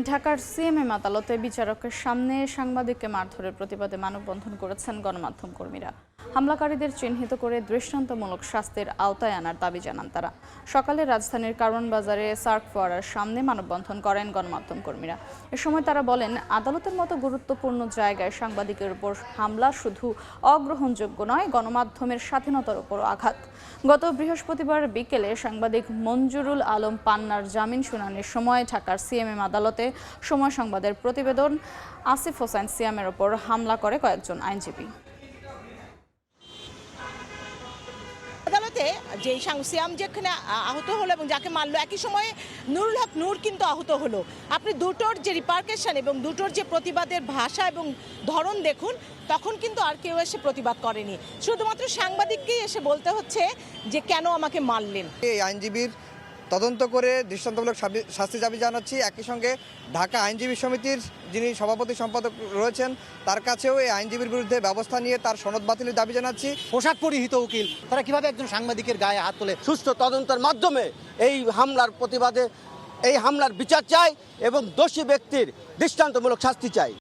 ঢাকার সিএমএম আদালতে বিচারকের সামনে সাংবাদিককে মারধরের প্রতিবাদে মানববন্ধন করেছেন গণমাধ্যম কর্মীরা। হামলাকারীদের চিহ্নিত করে দৃষ্টান্তমূলক শাস্তির আওতায় আনার দাবি জানান তারা। সকালে রাজধানীর কারওয়ান বাজারে সার্ক ফোয়ারার সামনে মানববন্ধন করেন গণমাধ্যম কর্মীরা। এ সময় তারা বলেন, আদালতের মতো গুরুত্বপূর্ণ জায়গায় সাংবাদিকের উপর হামলা শুধু অগ্রহণযোগ্য নয়, গণমাধ্যমের স্বাধীনতার উপর আঘাত। গত বৃহস্পতিবার বিকেলে সাংবাদিক মঞ্জুরুল আলম পান্নার জামিন শুনানির সময় ঢাকার সিএমএম আদালতে সময় সংবাদের প্রতিবেদন, আসিফ হোসেন সিয়ামের ওপর হামলা করে কয়েকজন আইনজীবী। আদালতে যে সিয়াম যেখানে আহত হলো এবং যাকে মারলো, একই সময়ে নুরুল হক নূর কিন্তু আহত হলো। আপনি দুটোর যে রিপার্কেশন এবং দুটোর যে প্রতিবাদের ভাষা এবং ধরন দেখুন, তখন কিন্তু আর কেউ এসে প্রতিবাদ করেনি। শুধুমাত্র সাংবাদিককেই এসে বলতে হচ্ছে যে কেন আমাকে মারলেন। এই আইনজীবীর তদন্ত করে দৃষ্টান্তমূলক শাস্তি দাবি জানাচ্ছি। একই সঙ্গে ঢাকা আইনজীবী সমিতির যিনি সভাপতি সম্পাদক রয়েছেন, তার কাছেও এই আইনজীবীর বিরুদ্ধে ব্যবস্থা নিয়ে তার সনদ বাতিলের দাবি জানাচ্ছি। পোশাক পরিহিত উকিল তারা কিভাবে একজন সাংবাদিকের গায়ে হাত তোলে? সুষ্ঠু তদন্তের মাধ্যমে এই হামলার প্রতিবাদে এই হামলার বিচার চাই এবং দোষী ব্যক্তির দৃষ্টান্তমূলক শাস্তি চাই।